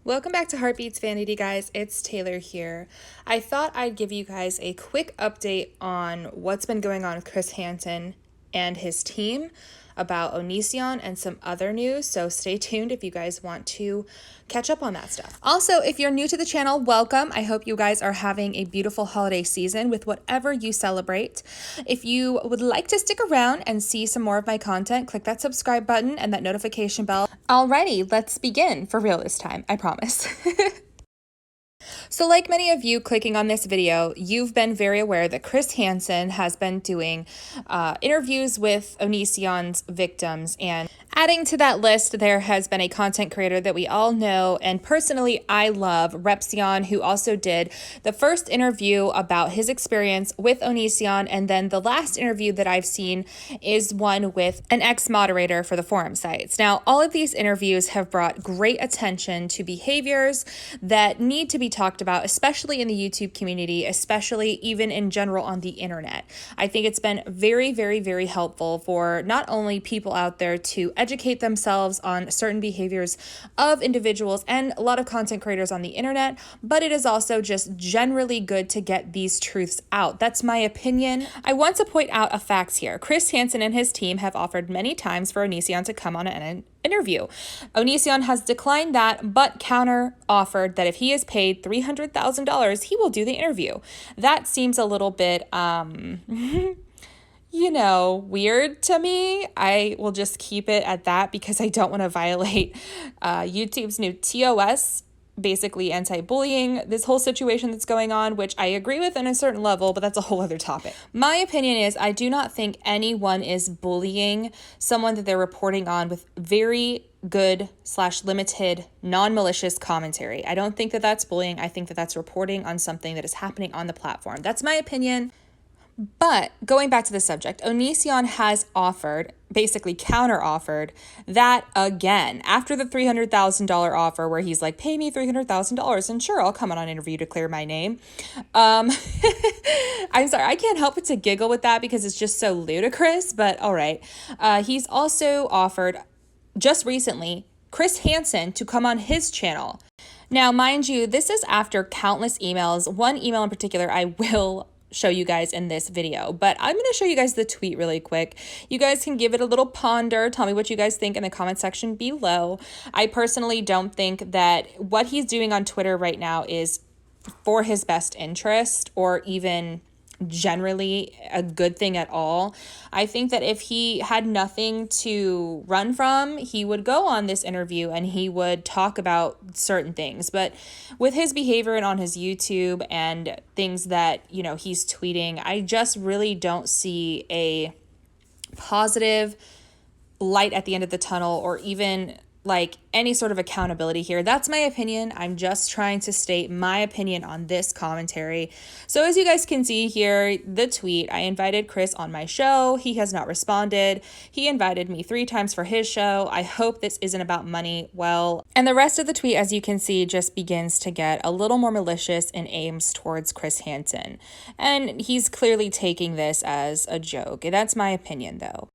Welcome back to Heartbeats Vanity, guys. It's Taylor here. I thought I'd give you guys a quick update on what's been going on with Chris Hansen and his team about Onision and some other news, so stay tuned if you guys want to catch up on that stuff. Also, if you're new to the channel, welcome. I hope you guys are having a beautiful holiday season with whatever you celebrate. If you would like to stick around and see some more of my content, click that subscribe button and that notification bell. Alrighty, let's begin for real this time, I promise. So like many of you clicking on this video, you've been very aware that Chris Hansen has been doing interviews with Oniisan's victims, and adding to that list, there has been a content creator that we all know and personally I love, Repsion, who also did the first interview about his experience with Oniisan, and then the last interview that I've seen is one with an ex-moderator for the forum sites. Now, all of these interviews have brought great attention to behaviors that need to be talked about, especially in the YouTube community, especially even in general on the internet. I think it's been very, very, very helpful for not only people out there to educate themselves on certain behaviors of individuals and a lot of content creators on the internet, but it is also just generally good to get these truths out. That's my opinion. I want to point out a fact here. Chris Hansen and his team have offered many times for Oniisan to come on an interview. Oniisan has declined that, but counter offered that if he is paid $300,000, he will do the interview. That seems a little bit, weird to me. I will just keep it at that because I don't want to violate YouTube's new TOS, basically anti-bullying, this whole situation that's going on, which I agree with on a certain level, but that's a whole other topic. My opinion is I do not think anyone is bullying someone that they're reporting on with very good / limited non-malicious commentary. I don't think that that's bullying. I think that that's reporting on something that is happening on the platform. That's my opinion. But going back to the subject, Oniisan has offered, basically counter-offered, that again, after the $300,000 offer where he's like, pay me $300,000 and sure, I'll come on an interview to clear my name. I'm sorry, I can't help but to giggle with that because it's just so ludicrous, but all right. He's also offered, just recently, Chris Hansen to come on his channel. Now, mind you, this is after countless emails. One email in particular I will show you guys in this video, but I'm going to show you guys the tweet really quick. You guys can give it a little ponder. Tell me what you guys think in the comment section below. I personally don't think that what he's doing on Twitter right now is for his best interest or even generally a good thing at all. I think that if he had nothing to run from, he would go on this interview and he would talk about certain things. But with his behavior and on his YouTube and things that, he's tweeting, I just really don't see a positive light at the end of the tunnel or even like any sort of accountability here. That's my opinion. I'm just trying to state my opinion on this commentary. So as you guys can see here, the tweet, I invited Chris on my show. He has not responded. He invited me 3 times for his show. I hope this isn't about money. Well, and the rest of the tweet, as you can see, just begins to get a little more malicious and aims towards Chris Hansen. And he's clearly taking this as a joke. That's my opinion though.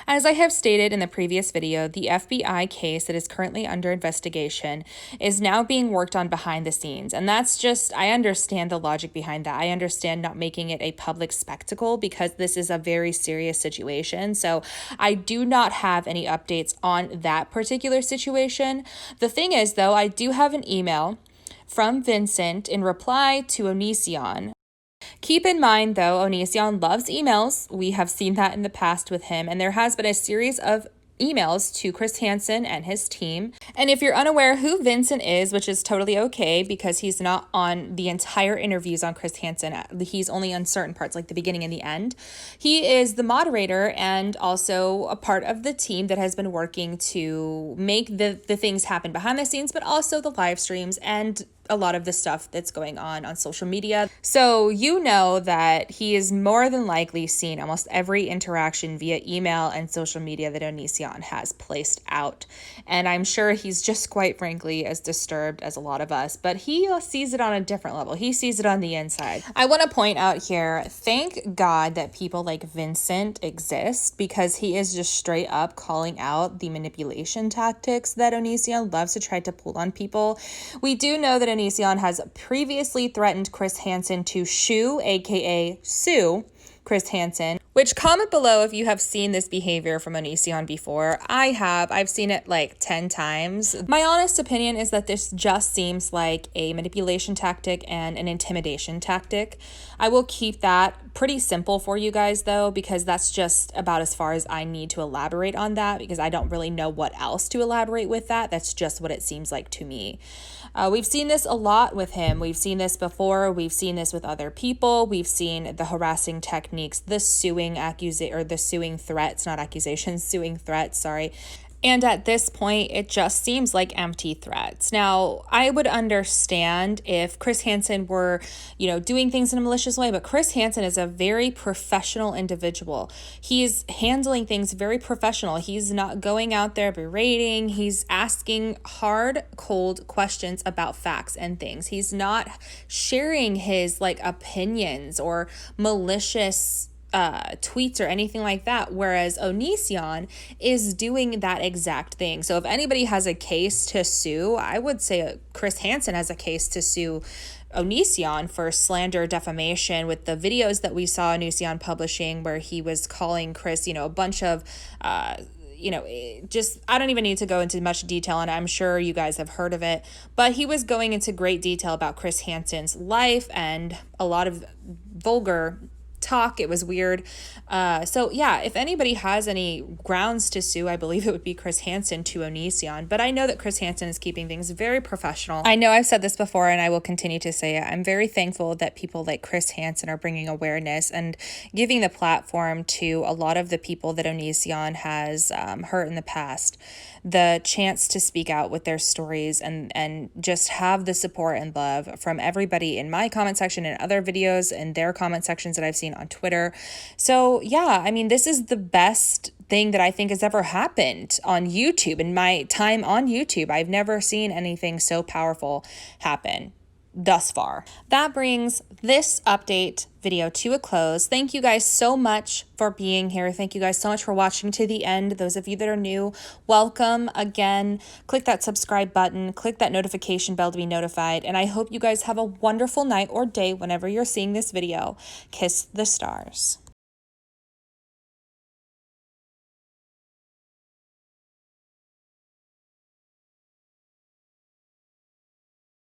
As I have stated in the previous video, the FBI case that is currently under investigation is now being worked on behind the scenes. And that's just, I understand the logic behind that. I understand not making it a public spectacle because this is a very serious situation. So I do not have any updates on that particular situation. The thing is, though, I do have an email from Vincent in reply to Oniisan. Keep in mind, though, Oniisan loves emails. We have seen that in the past with him, and there has been a series of emails to Chris Hansen and his team. And if you're unaware who Vincent is, which is totally okay because he's not on the entire interviews on Chris Hansen, he's only on certain parts like the beginning and the end. He is the moderator and also a part of the team that has been working to make the things happen behind the scenes, but also the live streams and a lot of the stuff that's going on social media. So you know that he is more than likely seen almost every interaction via email and social media that Oniisan has placed out. And I'm sure he's just quite frankly as disturbed as a lot of us, but he sees it on a different level. He sees it on the inside. I want to point out here, thank God that people like Vincent exist, because he is just straight up calling out the manipulation tactics that Oniisan loves to try to pull on people. We do know that Oniisan has previously threatened Chris Hansen to shoo, aka sue, Chris Hansen, which comment below if you have seen this behavior from Oniisan before. I have. I've seen it like 10 times. My honest opinion is that this just seems like a manipulation tactic and an intimidation tactic. I will keep that pretty simple for you guys though, because that's just about as far as I need to elaborate on that, because I don't really know what else to elaborate with that. That's just what it seems like to me. We've seen this a lot with him. We've seen this before. We've seen this with other people. We've seen the harassing techniques, the suing threats, not accusations, suing threats, sorry. And at this point, it just seems like empty threats. Now, I would understand if Chris Hansen were, doing things in a malicious way, but Chris Hansen is a very professional individual. He's handling things very professional. He's not going out there berating. He's asking hard, cold questions about facts and things. He's not sharing his opinions or malicious tweets or anything like that, whereas Oniisan is doing that exact thing. So if anybody has a case to sue, I would say Chris Hansen has a case to sue Oniisan for slander, defamation, with the videos that we saw Oniisan publishing where he was calling Chris, a bunch of I don't even need to go into much detail, and I'm sure you guys have heard of it, but he was going into great detail about Chris Hansen's life and a lot of vulgar talk. It was weird. So yeah, if anybody has any grounds to sue, I believe it would be Chris Hansen to Oniisan. But I know that Chris Hansen is keeping things very professional. I know I've said this before and I will continue to say it. I'm very thankful that people like Chris Hansen are bringing awareness and giving the platform to a lot of the people that Oniisan has hurt in the past, the chance to speak out with their stories and just have the support and love from everybody in my comment section and other videos and their comment sections that I've seen on Twitter. So yeah, I mean, this is the best thing that I think has ever happened on YouTube. In my time on YouTube, I've never seen anything so powerful happen thus far. That brings this update video to a close. Thank you guys so much for being here. Thank you guys so much for watching to the end. Those of you that are new, welcome again. Click that subscribe button, click that notification bell to be notified, and I hope you guys have a wonderful night or day whenever you're seeing this video. Kiss the stars.